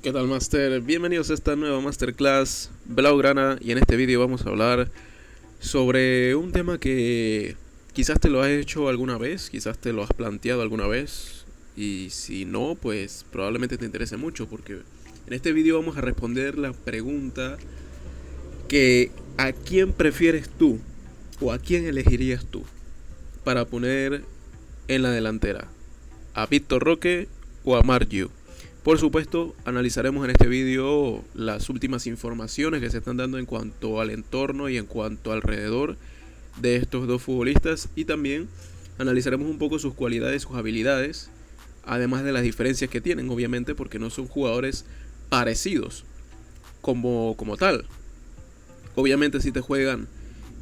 ¿Qué tal, Master? Bienvenidos a esta nueva Masterclass Blaugrana, y en este vídeo vamos a hablar sobre un tema que quizás te lo has hecho alguna vez, quizás te lo has planteado alguna vez, y si no, pues probablemente te interese mucho, porque en este vídeo vamos a responder la pregunta que ¿a quién prefieres tú o a quién elegirías tú para poner en la delantera? ¿A Víctor Roque o a Marc Guiu? Por supuesto, analizaremos en este vídeo las últimas informaciones que se están dando en cuanto al entorno y en cuanto alrededor de estos dos futbolistas, y también analizaremos un poco sus cualidades, sus habilidades, además de las diferencias que tienen, obviamente, porque no son jugadores parecidos como tal. Obviamente si te juegan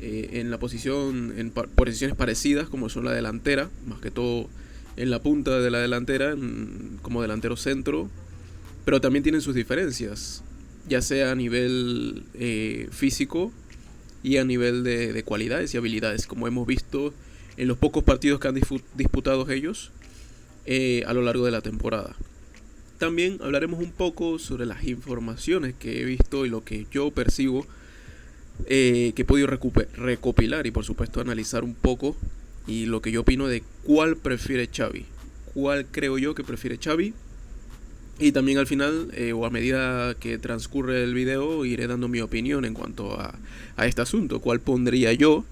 en la posición, en posiciones parecidas, como son la delantera, más que todo en la punta de la delantera, como delantero centro, pero también tienen sus diferencias, ya sea a nivel físico y a nivel de cualidades y habilidades, como hemos visto en los pocos partidos que han disputado ellos a lo largo de la temporada. También hablaremos un poco sobre las informaciones que he visto y lo que yo percibo, que he podido recopilar y por supuesto analizar un poco, y lo que yo opino de cuál prefiere Xavi, cuál creo yo que prefiere Xavi. Y también al final, o a medida que transcurre el video, iré dando mi opinión en cuanto a este asunto, cuál pondría yo,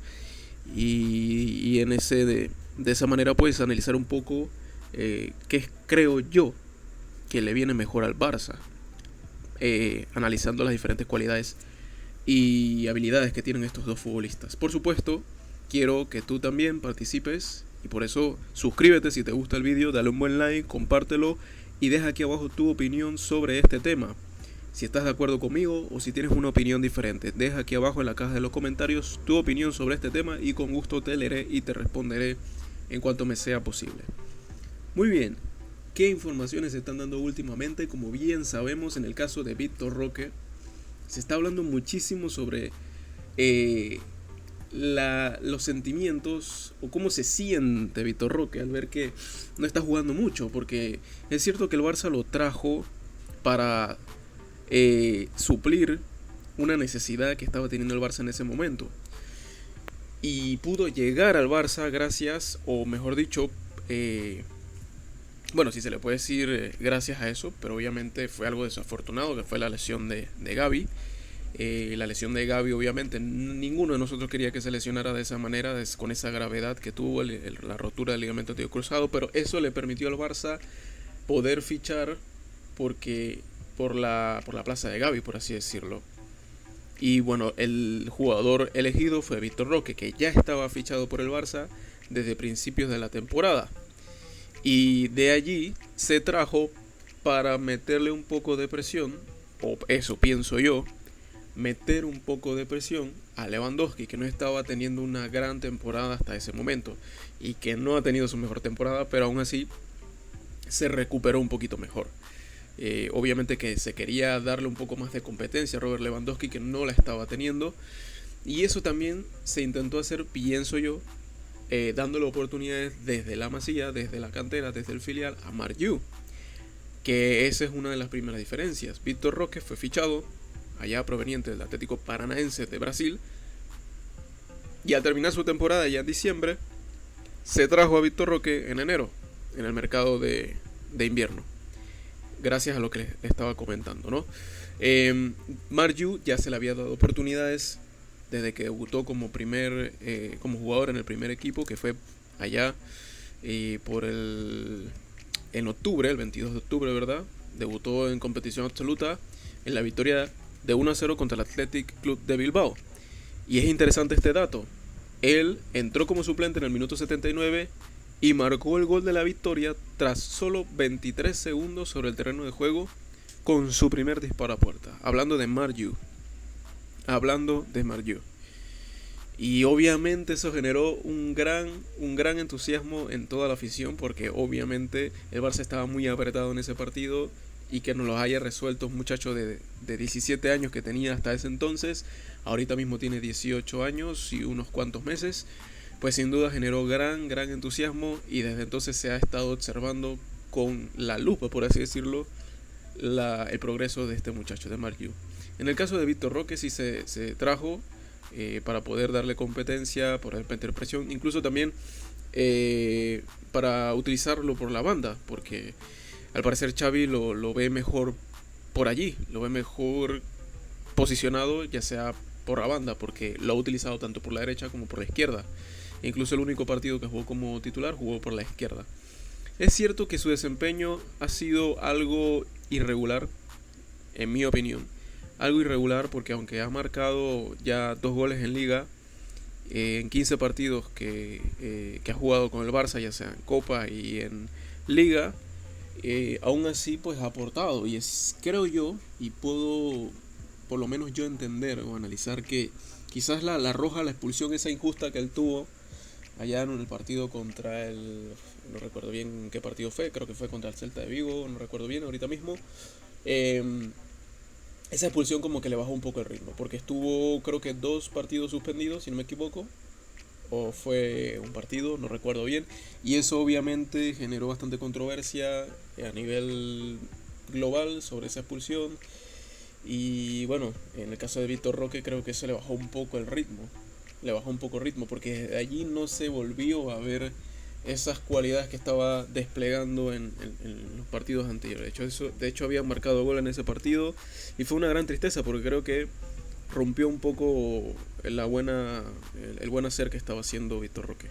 y en de esa manera pues analizar un poco qué creo yo que le viene mejor al Barça, analizando las diferentes cualidades y habilidades que tienen estos dos futbolistas. Por supuesto, quiero que tú también participes, y por eso suscríbete si te gusta el vídeo, dale un buen like, compártelo y deja aquí abajo tu opinión sobre este tema. Si estás de acuerdo conmigo o si tienes una opinión diferente, deja aquí abajo en la caja de los comentarios tu opinión sobre este tema y con gusto te leeré y te responderé en cuanto me sea posible. Muy bien, ¿qué informaciones se están dando últimamente? Como bien sabemos, en el caso de Víctor Roque, se está hablando muchísimo sobre los sentimientos o cómo se siente Víctor Roque al ver que no está jugando mucho, porque es cierto que el Barça lo trajo para suplir una necesidad que estaba teniendo el Barça en ese momento, y pudo llegar al Barça gracias, o mejor dicho, bueno, si se le puede decir gracias a eso, pero obviamente fue algo desafortunado, que fue la lesión de Gavi. La lesión de Gavi, obviamente ninguno de nosotros quería que se lesionara de esa manera, con esa gravedad que tuvo la rotura del ligamento anterior cruzado, pero eso le permitió al Barça poder fichar por la plaza de Gavi, por así decirlo. Y bueno, el jugador elegido fue Víctor Roque, que ya estaba fichado por el Barça desde principios de la temporada, y de allí se trajo para meterle un poco de presión, o eso pienso yo, meter un poco de presión a Lewandowski, que no estaba teniendo una gran temporada hasta ese momento y que no ha tenido su mejor temporada, pero aún así se recuperó un poquito mejor. Obviamente que se quería darle un poco más de competencia a Robert Lewandowski, que no la estaba teniendo, y eso también se intentó hacer, pienso yo, dándole oportunidades desde la Masía, desde la cantera, desde el filial a Marc Guiu, que esa es una de las primeras diferencias. Víctor Roque fue fichado allá proveniente del Atlético Paranaense de Brasil, y al terminar su temporada ya en diciembre, se trajo a Víctor Roque en enero, en el mercado de invierno, gracias a lo que les estaba comentando, ¿no? Marc Guiu ya se le había dado oportunidades desde que debutó como jugador en el primer equipo, que fue allá en octubre, el 22 de octubre, ¿verdad? Debutó en competición absoluta en la victoria de 1-0 contra el Athletic Club de Bilbao. Y es interesante este dato. Él entró como suplente en el minuto 79 y marcó el gol de la victoria tras solo 23 segundos sobre el terreno de juego, con su primer disparo a puerta. Hablando de Marc Guiu. Y obviamente eso generó un gran entusiasmo en toda la afición, porque obviamente el Barça estaba muy apretado en ese partido, y que nos lo haya resuelto un muchacho de 17 años que tenía hasta ese entonces, ahorita mismo tiene 18 años y unos cuantos meses, pues sin duda generó gran entusiasmo, y desde entonces se ha estado observando con la lupa, por así decirlo, el progreso de este muchacho, de Mark Yu. En el caso de Vitor Roque sí se trajo para poder darle competencia, poder meter presión, incluso también para utilizarlo por la banda, porque al parecer Xavi lo ve mejor por allí, lo ve mejor posicionado, ya sea por la banda, porque lo ha utilizado tanto por la derecha como por la izquierda. Incluso el único partido que jugó como titular jugó por la izquierda. Es cierto que su desempeño ha sido algo irregular, en mi opinión. Algo irregular porque aunque ha marcado ya 2 goles en liga, en 15 partidos que ha jugado con el Barça, ya sea en Copa y en Liga, aún así pues ha aportado. Y creo yo, y puedo por lo menos yo entender o analizar que quizás la roja, la expulsión esa injusta que él tuvo allá en el partido contra no recuerdo bien qué partido fue, creo que fue contra el Celta de Vigo, no recuerdo bien ahorita mismo, esa expulsión como que le bajó un poco el ritmo, porque estuvo creo que 2 partidos suspendidos, si no me equivoco, o fue un partido, no recuerdo bien, y eso obviamente generó bastante controversia a nivel global sobre esa expulsión. Y bueno, en el caso de Vitor Roque creo que eso le bajó un poco el ritmo. Le bajó un poco el ritmo porque de allí no se volvió a ver esas cualidades que estaba desplegando en los partidos anteriores. De hecho había marcado gol en ese partido y fue una gran tristeza porque creo que rompió un poco el buen hacer que estaba haciendo Vitor Roque.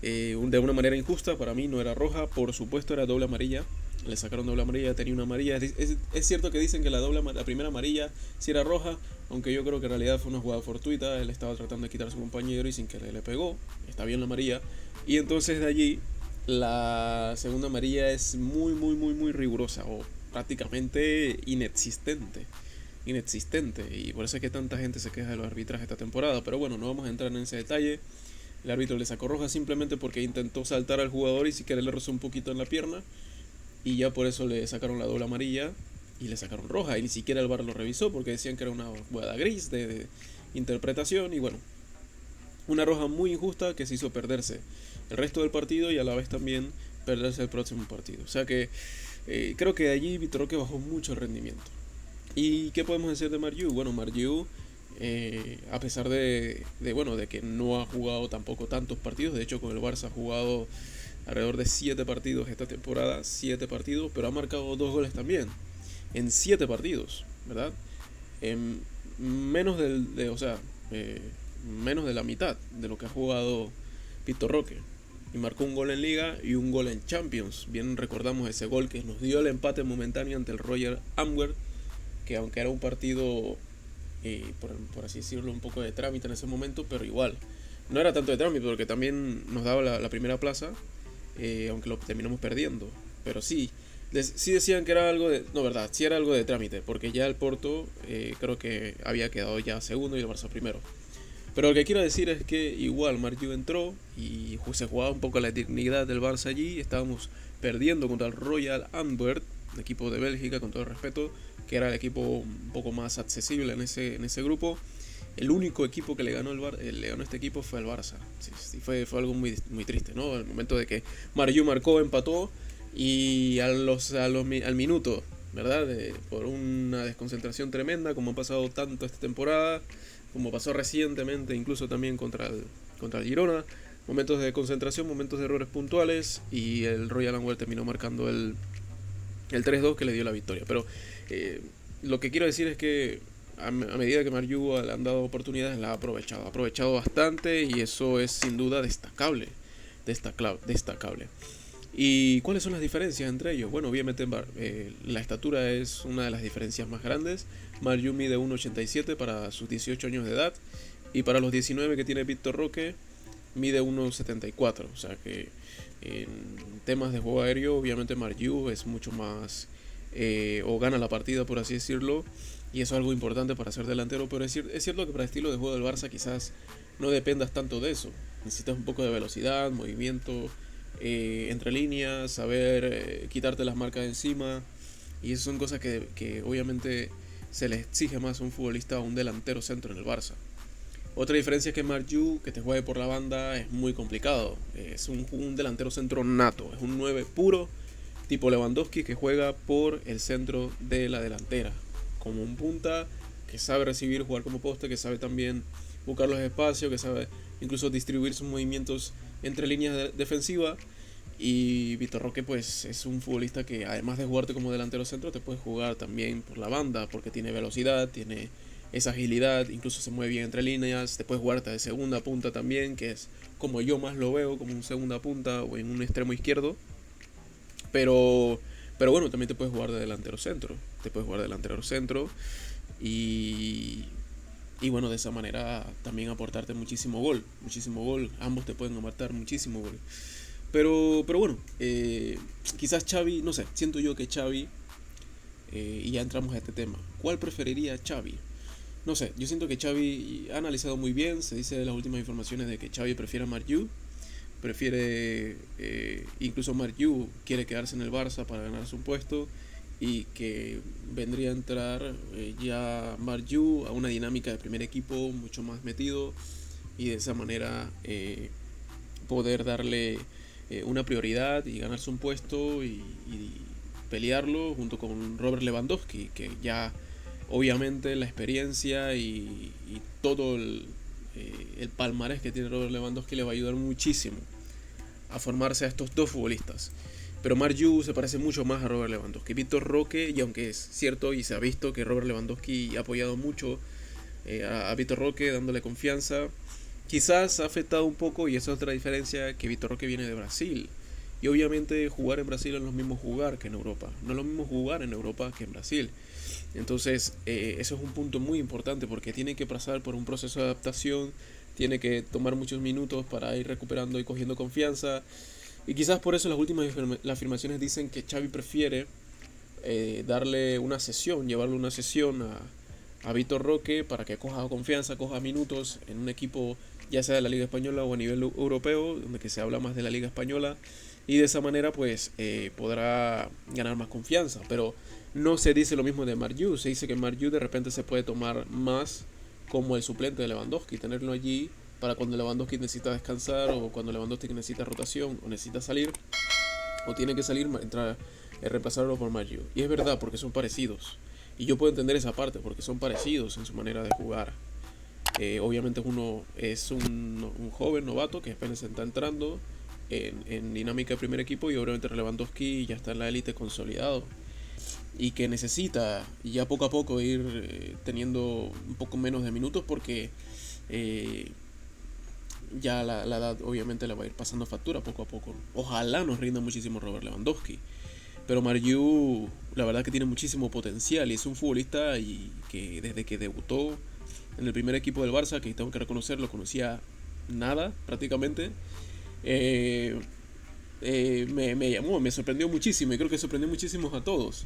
De una manera injusta, para mí no era roja, por supuesto era doble amarilla. Le sacaron doble amarilla, tenía una amarilla. Es cierto que dicen que la primera amarilla sí era roja, aunque yo creo que en realidad fue una jugada fortuita. Él estaba tratando de quitar a su compañero y sin que le pegó. Está bien la amarilla. Y entonces de allí la segunda amarilla es muy, muy, muy, muy rigurosa o prácticamente inexistente. Y por eso es que tanta gente se queja de los arbitrajes esta temporada. Pero bueno, no vamos a entrar en ese detalle. El árbitro le sacó roja simplemente porque intentó saltar al jugador y si que le rozó un poquito en la pierna. Y ya por eso le sacaron la doble amarilla y le sacaron roja. Y ni siquiera el VAR lo revisó porque decían que era una jugada gris de interpretación. Y bueno, una roja muy injusta que se hizo perderse el resto del partido y a la vez también perderse el próximo partido. O sea que creo que de allí Vitor Roque bajó mucho el rendimiento. ¿Y qué podemos decir de Mark Yu? Bueno, Mark Yu, a pesar de que no ha jugado tampoco tantos partidos, de hecho con el Barça ha jugado alrededor de 7 partidos esta temporada, 7 partidos, pero ha marcado 2 goles también, en 7 partidos, ¿verdad? Menos menos de la mitad de lo que ha jugado Vitor Roque. Y marcó un gol en Liga y un gol en Champions. Bien recordamos ese gol que nos dio el empate momentáneo ante el Royal Antwerp, que aunque era un partido, por así decirlo, un poco de trámite en ese momento, pero igual, no era tanto de trámite porque también nos daba la primera plaza, aunque lo terminamos perdiendo. Pero sí decían que era algo de... No, verdad, sí era algo de trámite, porque ya el Porto creo que había quedado ya segundo y el Barça primero. Pero lo que quiero decir es que igual Mark Yu entró y se jugaba un poco la dignidad del Barça allí. Estábamos perdiendo contra el Royal Antwerp, un equipo de Bélgica, con todo el respeto, que era el equipo un poco más accesible en ese grupo. El único equipo que le ganó este equipo fue el Barça. Sí, fue algo muy, muy triste, ¿no? El momento de que Mark Yu marcó, empató y al minuto, ¿verdad? Por una desconcentración tremenda, como ha pasado tanto esta temporada, como pasó recientemente, incluso también contra el Girona. Momentos de concentración, momentos de errores puntuales y el Royal Antwerp terminó marcando el 3-2 que le dio la victoria. Pero lo que quiero decir es que a medida que Mark Yu le han dado oportunidades, la ha aprovechado bastante y eso es sin duda destacable. ¿Y cuáles son las diferencias entre ellos? Bueno, obviamente la estatura es una de las diferencias más grandes. Mark Yu mide 1,87 para sus 18 años de edad y para los 19 que tiene Vitor Roque mide 1,74. O sea que en temas de juego aéreo obviamente Mark Yu es mucho más o gana la partida, por así decirlo, y eso es algo importante para ser delantero. Pero es cierto que para el estilo de juego del Barça quizás no dependas tanto de eso. Necesitas un poco de velocidad, movimiento entre líneas, saber quitarte las marcas de encima, y eso son cosas que obviamente se le exige más a un futbolista, a un delantero centro en el Barça. Otra diferencia es que Mark Yu, que te juegue por la banda, es muy complicado. Es un delantero centro nato, es un 9 puro tipo Lewandowski, que juega por el centro de la delantera, como un punta que sabe recibir, jugar como poste, que sabe también buscar los espacios, que sabe incluso distribuir sus movimientos entre líneas defensivas. Y Vitor Roque pues es un futbolista que además de jugarte como delantero centro te puede jugar también por la banda porque tiene velocidad, tiene esa agilidad, incluso se mueve bien entre líneas, te puede jugarte de segunda punta también, que es como yo más lo veo, como un segunda punta o en un extremo izquierdo. Pero pero bueno, también te puedes jugar de delantero centro, te puedes jugar de delantero centro y bueno, de esa manera también aportarte muchísimo gol, muchísimo gol, ambos te pueden aportar muchísimo gol. Pero bueno, quizás Xavi, no sé, siento yo que Xavi, y ya entramos a este tema, ¿cuál preferiría Xavi? No sé, yo siento que Xavi ha analizado muy bien, se dice de las últimas informaciones de que Xavi prefiere a Marc prefiere, incluso Marc quiere quedarse en el Barça para ganarse un puesto y que vendría a entrar ya Marc a una dinámica de primer equipo mucho más metido y de esa manera poder darle una prioridad y ganarse un puesto y pelearlo junto con Robert Lewandowski, que ya obviamente la experiencia y todo el palmarés que tiene Robert Lewandowski le va a ayudar muchísimo a formarse a estos dos futbolistas. Pero Marc se parece mucho más a Robert Lewandowski. Vitor Roque, y aunque es cierto y se ha visto que Robert Lewandowski ha apoyado mucho a Vitor Roque, dándole confianza, quizás ha afectado un poco, y esa es otra diferencia, que Vitor Roque viene de Brasil. Y obviamente jugar en Brasil no es lo mismo jugar que en Europa. No es lo mismo jugar en Europa que en Brasil. Entonces, eso es un punto muy importante porque tiene que pasar por un proceso de adaptación, tiene que tomar muchos minutos para ir recuperando y cogiendo confianza. Y quizás por eso las últimas afirmaciones dicen que Xavi prefiere darle una sesión, llevarle una sesión a Vitor Roque para que coja confianza, coja minutos en un equipo ya sea de la Liga Española o a nivel europeo, donde que se habla más de la Liga Española, y de esa manera pues podrá ganar más confianza. Pero no se dice lo mismo de Marc se dice que Marc de repente se puede tomar más como el suplente de Lewandowski, tenerlo allí para cuando Lewandowski necesita descansar o cuando Lewandowski necesita rotación o necesita salir o tiene que salir, entrar, reemplazarlo por Marc. Y es verdad porque son parecidos. Y yo puedo entender esa parte porque son parecidos en su manera de jugar. Obviamente uno es un joven novato que apenas está entrando en dinámica de primer equipo y obviamente Lewandowski ya está en la élite consolidado y que necesita ya poco a poco ir teniendo un poco menos de minutos porque ya la edad obviamente le va a ir pasando factura poco a poco. Ojalá nos rinda muchísimo Robert Lewandowski. Pero Marc la verdad que tiene muchísimo potencial y es un futbolista y que desde que debutó en el primer equipo del Barça, que tengo que reconocerlo, conocía nada prácticamente, me llamó, me sorprendió muchísimo y creo que sorprendió muchísimo a todos.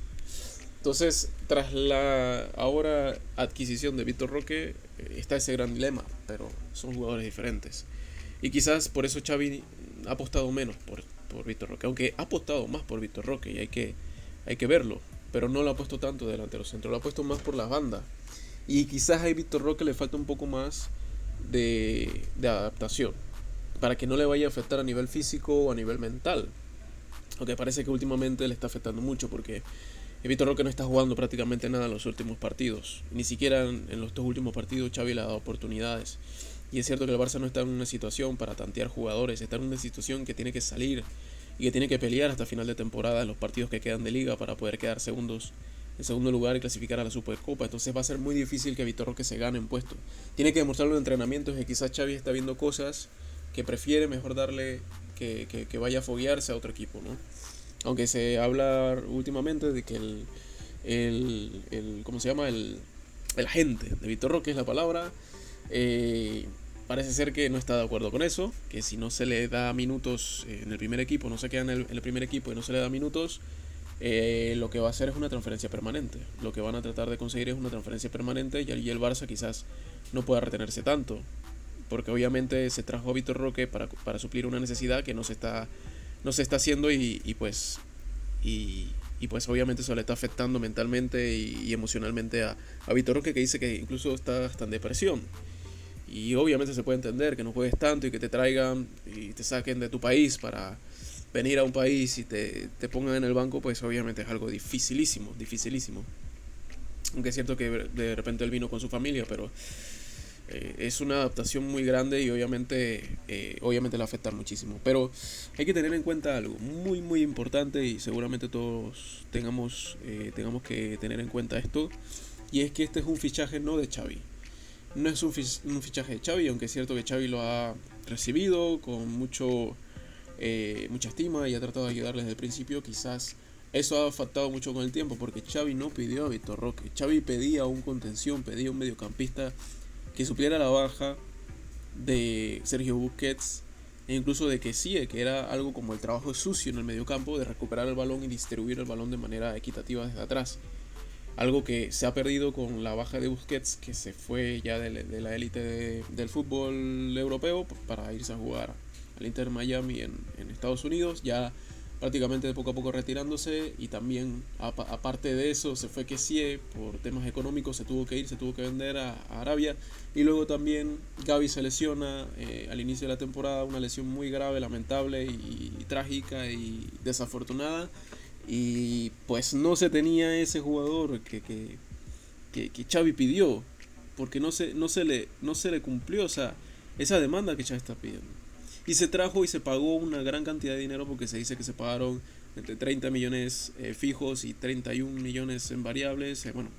Entonces, tras la ahora adquisición de Vitor Roque, está ese gran dilema, pero son jugadores diferentes. Y quizás por eso Xavi ha apostado menos por Vitor Roque, aunque ha apostado más por Vitor Roque y hay que verlo, pero no lo ha puesto tanto delantero centro, lo ha puesto más por las bandas. Y quizás a Vitor Roque le falta un poco más de adaptación, para que no le vaya a afectar a nivel físico o a nivel mental. Aunque parece que últimamente le está afectando mucho porque Vitor Roque no está jugando prácticamente nada en los últimos partidos. Ni siquiera en los dos últimos partidos Xavi le ha dado oportunidades. Y es cierto que el Barça no está en una situación para tantear jugadores, está en una situación que tiene que salir y que tiene que pelear hasta final de temporada en los partidos que quedan de liga para poder quedar en segundo lugar y clasificar a la Supercopa. Entonces va a ser muy difícil que Vitor Roque se gane en puesto. Tiene que demostrarlo en entrenamientos y quizás Xavi está viendo cosas que prefiere mejor darle que vaya a foguearse a otro equipo, ¿no? Aunque se habla últimamente de que ¿cómo se llama? El agente de Vitor Roque es la palabra. Parece ser que no está de acuerdo con eso, que si no se le da minutos en el primer equipo, no se queda en el primer equipo y no se le da minutos, lo que va a hacer es una transferencia permanente. Lo que van a tratar de conseguir es una transferencia permanente y el Barça quizás no pueda retenerse tanto, porque obviamente se trajo a Vitor Roque para suplir una necesidad que no se está haciendo y pues obviamente eso le está afectando mentalmente y emocionalmente a Vitor Roque, que dice que incluso está hasta en depresión. Y obviamente se puede entender que no juegues tanto y que te traigan y te saquen de tu país venir a un país y te pongan en el banco, pues obviamente es algo dificilísimo, dificilísimo. Aunque es cierto que de repente él vino con su familia, pero es una adaptación muy grande y obviamente le va a afectar muchísimo. Pero hay que tener en cuenta algo muy muy importante y seguramente todos tengamos que tener en cuenta esto. Y es que este es un fichaje no de Xavi. No es un fichaje de Xavi, aunque es cierto que Xavi lo ha recibido con mucha estima y ha tratado de ayudarle desde el principio. Quizás eso ha afectado mucho con el tiempo porque Xavi no pidió a Vitor Roque. Xavi pedía un contención, pedía un mediocampista que supliera la baja de Sergio Busquets e incluso de Kessie, que era algo como el trabajo sucio en el mediocampo de recuperar el balón y distribuir el balón de manera equitativa desde atrás. Algo que se ha perdido con la baja de Busquets, que se fue ya de la élite del fútbol europeo para irse a jugar al Inter Miami en Estados Unidos, ya prácticamente de poco a poco retirándose. Y también aparte de eso se fue Kessie por temas económicos, se tuvo que ir, se tuvo que vender a Arabia. Y luego también Gavi se lesiona al inicio de la temporada, una lesión muy grave, lamentable y trágica y desafortunada. Y pues no se tenía ese jugador que Xavi pidió, porque no se le cumplió, o sea, esa demanda que Xavi está pidiendo. Y se trajo y se pagó una gran cantidad de dinero, porque se dice que se pagaron entre 30 millones fijos y 31 millones en variables. Bueno,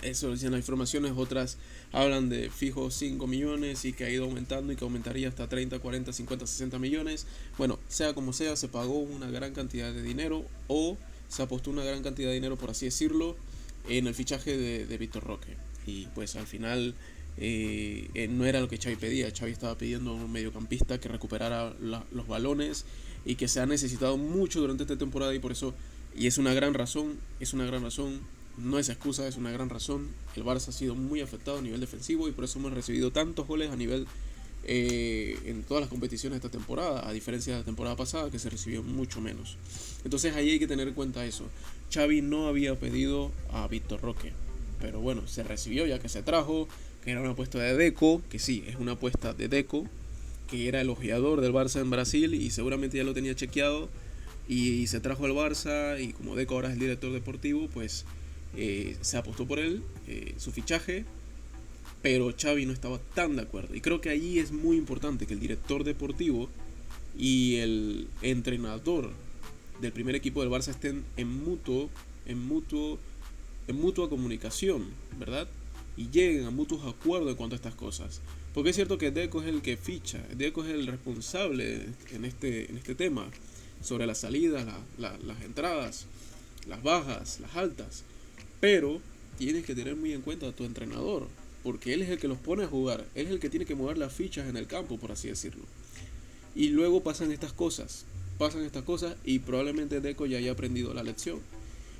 eso dicen las informaciones, otras hablan de fijos 5 millones y que ha ido aumentando y que aumentaría hasta 30, 40, 50, 60 millones. Bueno, sea como sea, se pagó una gran cantidad de dinero o se apostó una gran cantidad de dinero, por así decirlo, en el fichaje de Vitor Roque. Y pues al final no era lo que Xavi pedía. Xavi estaba pidiendo un mediocampista que recuperara los balones y que se ha necesitado mucho durante esta temporada y por eso, y es una gran razón, no es excusa, es una gran razón. El Barça ha sido muy afectado a nivel defensivo y por eso hemos recibido tantos goles a nivel en todas las competiciones de esta temporada, a diferencia de la temporada pasada que se recibió mucho menos. Entonces ahí hay que tener en cuenta eso. Xavi no había pedido a Vitor Roque, pero bueno, se recibió ya que se trajo, que era una apuesta de Deco, que sí, es una apuesta de Deco, que era el ojeador del Barça en Brasil y seguramente ya lo tenía chequeado y se trajo al Barça. Y como Deco ahora es el director deportivo, pues se apostó por él, su fichaje, pero Xavi no estaba tan de acuerdo. Y creo que ahí es muy importante que el director deportivo y el entrenador del primer equipo del Barça estén en mutua comunicación, ¿verdad? Y lleguen a mutuos acuerdos en cuanto a estas cosas. Porque es cierto que Deco es el que ficha, Deco es el responsable en este tema, sobre las salidas, las entradas, las bajas, las altas. Pero tienes que tener muy en cuenta a tu entrenador, porque él es el que los pone a jugar, él es el que tiene que mover las fichas en el campo, por así decirlo. Y luego pasan estas cosas y probablemente Deco ya haya aprendido la lección.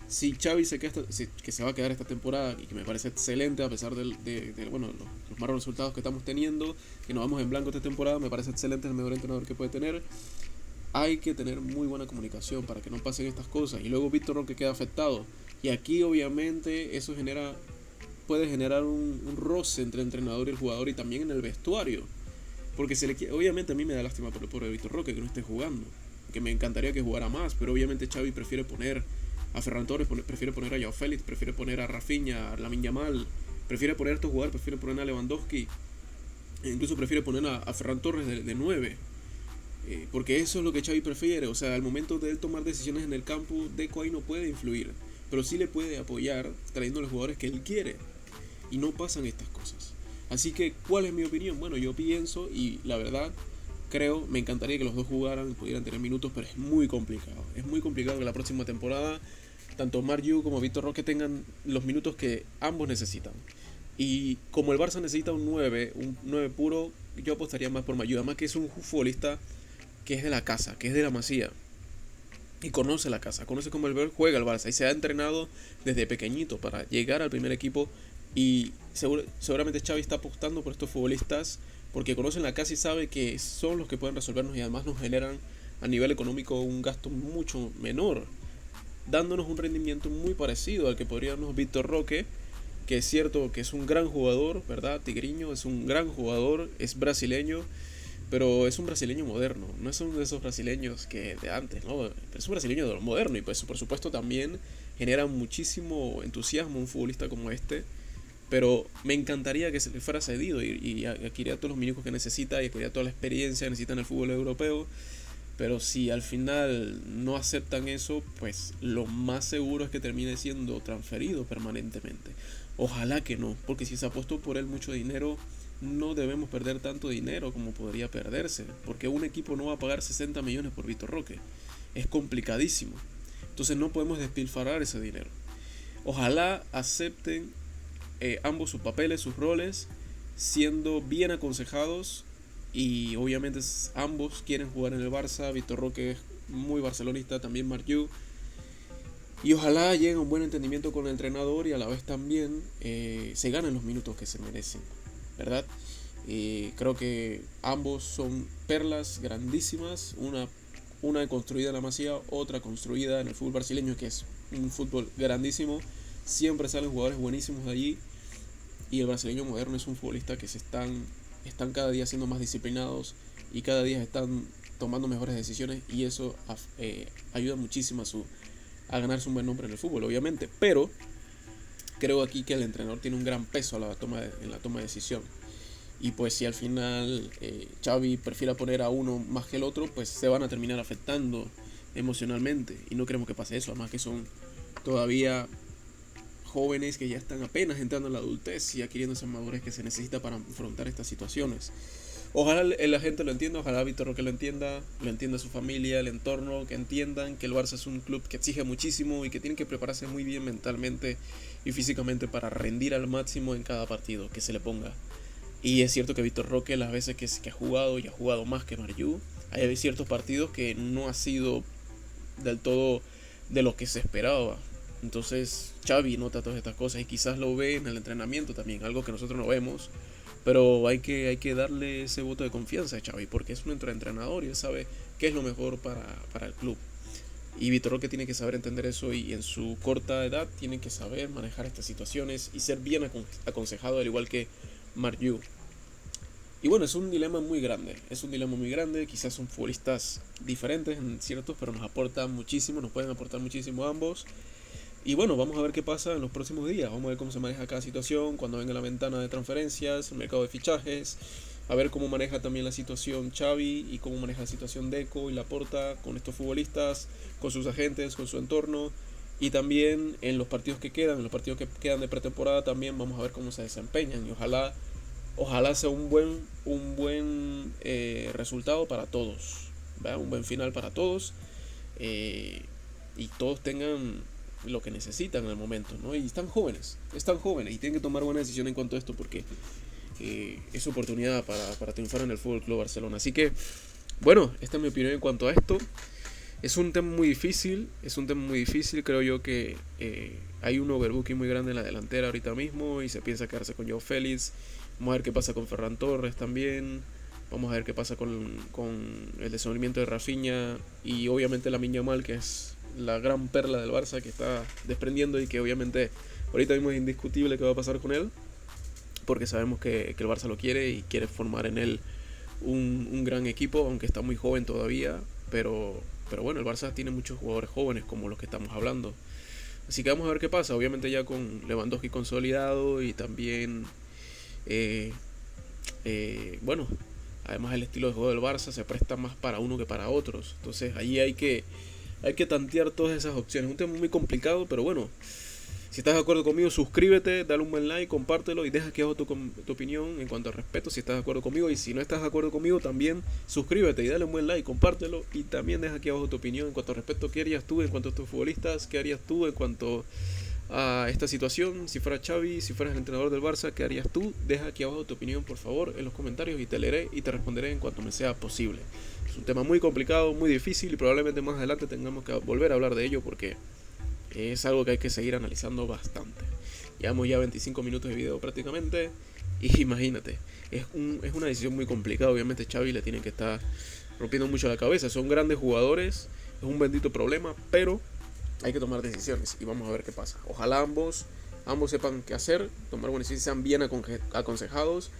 Si Xavi que se va a quedar esta temporada y que me parece excelente a pesar de los malos resultados que estamos teniendo, que nos vamos en blanco esta temporada, me parece excelente, es el mejor entrenador que puede tener. Hay que tener muy buena comunicación para que no pasen estas cosas. Y luego Vitor Roque queda afectado. Y aquí obviamente eso puede generar un roce entre el entrenador y el jugador y también en el vestuario. Porque obviamente a mí me da lástima por el Vitor Roque que no esté jugando. Que me encantaría que jugara más, pero obviamente Xavi prefiere poner a Ferran Torres, prefiere poner a Joao Félix, prefiere poner a Rafinha, a Lamine Yamal, prefiere poner a estos jugadores, prefiere poner a Lewandowski, e incluso prefiere poner a Ferran Torres de 9. Porque eso es lo que Xavi prefiere. O sea, al momento de él tomar decisiones en el campo, Deco ahí no puede influir, pero sí le puede apoyar trayendo a los jugadores que él quiere. Y no pasan estas cosas. Así que, ¿cuál es mi opinión? Bueno, yo pienso y la verdad me encantaría que los dos jugaran y pudieran tener minutos, pero es muy complicado. Es muy complicado que la próxima temporada tanto Marc Yu como Vitor Roque tengan los minutos que ambos necesitan. Y como el Barça necesita un 9 puro, yo apostaría más por Marc Yu, además que es un futbolista que es de la casa, que es de la Masía y conoce la casa, conoce cómo juega el Barça y se ha entrenado desde pequeñito para llegar al primer equipo. Y seguramente Xavi está apostando por estos futbolistas porque conocen la casa y sabe que son los que pueden resolvernos y además nos generan a nivel económico un gasto mucho menor, dándonos un rendimiento muy parecido al que podría darnos Vitor Roque, que es cierto que es un gran jugador, ¿verdad? Tigriño es un gran jugador, es brasileño, pero es un brasileño moderno, no es uno de esos brasileños que de antes, ¿no? Es un brasileño de lo moderno y pues por supuesto también genera muchísimo entusiasmo un futbolista como este, pero me encantaría que se le fuera cedido y adquiriera todos los minutos que necesita y adquiriera toda la experiencia que necesita en el fútbol europeo. Pero si al final no aceptan eso, pues lo más seguro es que termine siendo transferido permanentemente. Ojalá que no, porque si se apostó por él mucho dinero, no debemos perder tanto dinero como podría perderse, porque un equipo no va a pagar 60 millones por Vitor Roque. Es complicadísimo. Entonces no podemos despilfarrar ese dinero. Ojalá acepten ambos sus papeles, sus roles, siendo bien aconsejados. Y obviamente ambos quieren jugar en el Barça. Vitor Roque es muy barcelonista, también Marc-Jú. Y ojalá lleguen a un buen entendimiento con el entrenador y a la vez también se ganen los minutos que se merecen, ¿verdad? Creo que ambos son perlas grandísimas, una construida en la Masía, otra construida en el fútbol brasileño, que es un fútbol grandísimo. Siempre salen jugadores buenísimos de allí y el brasileño moderno es un futbolista que están cada día siendo más disciplinados y cada día están tomando mejores decisiones y eso ayuda muchísimo a ganarse un buen nombre en el fútbol, obviamente. Pero creo aquí que el entrenador tiene un gran peso en la toma de decisión. Y pues si al final Xavi prefiere poner a uno más que el otro, pues se van a terminar afectando emocionalmente. Y no queremos que pase eso, además que son todavía jóvenes que ya están apenas entrando en la adultez y adquiriendo esa madurez que se necesita para afrontar estas situaciones. Ojalá la gente lo entienda, ojalá Vitor Roque lo entienda su familia, el entorno, que entiendan que el Barça es un club que exige muchísimo y que tienen que prepararse muy bien mentalmente y físicamente para rendir al máximo en cada partido que se le ponga. Y es cierto que Vitor Roque, las veces que ha jugado y ha jugado más que Marc-Jú, hay ciertos partidos que no ha sido del todo de lo que se esperaba. Entonces Xavi nota todas estas cosas y quizás lo ve en el entrenamiento también, algo que nosotros no vemos. Pero hay que darle ese voto de confianza a Xavi, porque es un entrenador y él sabe qué es lo mejor para el club. Y Vitor Roque tiene que saber entender eso y en su corta edad tiene que saber manejar estas situaciones y ser bien aconsejado, al igual que Marc-Jú. Y bueno, es un dilema muy grande, quizás son futbolistas diferentes en ciertos, pero nos pueden aportar muchísimo ambos. Y bueno, vamos a ver qué pasa en los próximos días. Vamos a ver cómo se maneja cada situación, cuando venga la ventana de transferencias, el mercado de fichajes. A ver cómo maneja también la situación Xavi y cómo maneja la situación Deco y Laporta con estos futbolistas, con sus agentes, con su entorno. Y también en los partidos que quedan, de pretemporada también vamos a ver cómo se desempeñan. Y ojalá sea un buen resultado para todos, ¿verdad? Un buen final para todos. Y todos tengan lo que necesitan en el momento, ¿no? Y están jóvenes y tienen que tomar buena decisión en cuanto a esto porque es oportunidad para triunfar en el Fútbol Club Barcelona. Así que, bueno, esta es mi opinión en cuanto a esto. Es un tema muy difícil, creo yo que hay un overbooking muy grande en la delantera ahorita mismo y se piensa quedarse con Joao Félix. Vamos a ver qué pasa con Ferran Torres también. Vamos a ver qué pasa con el desenvolvimiento de Rafinha y obviamente Lamine Yamal, que es la gran perla del Barça que está desprendiendo y que obviamente ahorita mismo es indiscutible qué va a pasar con él, porque sabemos que el Barça lo quiere y quiere formar en él un gran equipo, aunque está muy joven todavía, pero bueno, el Barça tiene muchos jugadores jóvenes como los que estamos hablando. Así que vamos a ver qué pasa, obviamente ya con Lewandowski consolidado y también bueno, además el estilo de juego del Barça se presta más para uno que para otros, entonces allí hay que tantear todas esas opciones. Un tema muy complicado, pero bueno, si estás de acuerdo conmigo, suscríbete, dale un buen like, compártelo y deja aquí abajo tu opinión en cuanto al respeto si estás de acuerdo conmigo. Y si no estás de acuerdo conmigo, también suscríbete y dale un buen like, compártelo y también deja aquí abajo tu opinión en cuanto al respeto. ¿Qué harías tú en cuanto a estos futbolistas? ¿Qué harías tú en cuanto a esta situación? Si fuera Xavi, si fueras el entrenador del Barça, ¿qué harías tú? Deja aquí abajo tu opinión, por favor, en los comentarios y te leeré y te responderé en cuanto me sea posible. Es un tema muy complicado, muy difícil y probablemente más adelante tengamos que volver a hablar de ello porque es algo que hay que seguir analizando bastante. Llevamos ya 25 minutos de video prácticamente y imagínate, es una decisión muy complicada. Obviamente Xavi le tiene que estar rompiendo mucho la cabeza. Son grandes jugadores, es un bendito problema, pero hay que tomar decisiones y vamos a ver qué pasa. Ojalá ambos sepan qué hacer, tomar buenas decisiones, sean bien aconsejados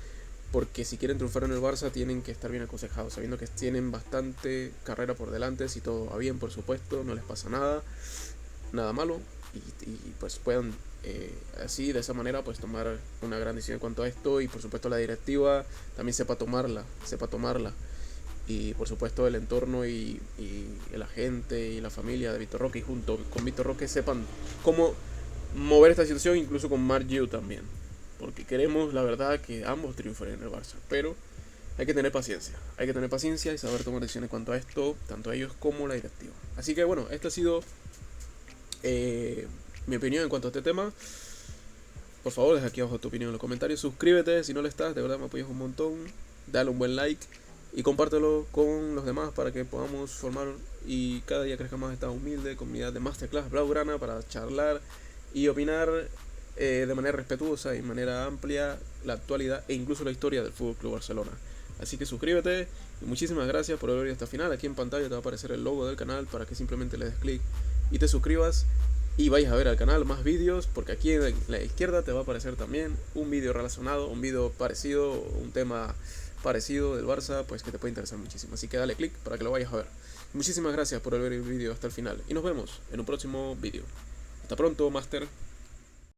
porque si quieren triunfar en el Barça tienen que estar bien aconsejados, sabiendo que tienen bastante carrera por delante, si todo va bien, por supuesto, no les pasa nada malo, y pues puedan así, de esa manera, pues tomar una gran decisión en cuanto a esto, y por supuesto la directiva también sepa tomarla, y por supuesto el entorno y la gente y la familia de Vitor Roque, y junto con Vitor Roque sepan cómo mover esta situación, incluso con Mark Yu también, porque queremos la verdad que ambos triunfen en el Barça, pero hay que tener paciencia y saber tomar decisiones en cuanto a esto, tanto ellos como la directiva. Así que bueno, esta ha sido mi opinión en cuanto a este tema. Por favor, deja aquí abajo tu opinión en los comentarios, suscríbete si no lo estás, de verdad me apoyas un montón, dale un buen like y compártelo con los demás para que podamos formar y cada día crezca más esta humilde comunidad de Masterclass Blaugrana para charlar y opinar de manera respetuosa y de manera amplia la actualidad e incluso la historia del FC Barcelona. Así que suscríbete y muchísimas gracias por haber visto hasta el final. Aquí en pantalla te va a aparecer el logo del canal para que simplemente le des clic y te suscribas y vayas a ver al canal más vídeos, porque aquí en la izquierda te va a aparecer también un vídeo relacionado, un vídeo parecido, un tema parecido del Barça, pues que te puede interesar muchísimo. Así que dale click para que lo vayas a ver. Muchísimas gracias por ver el vídeo hasta el final y nos vemos en un próximo vídeo. Hasta pronto, Master.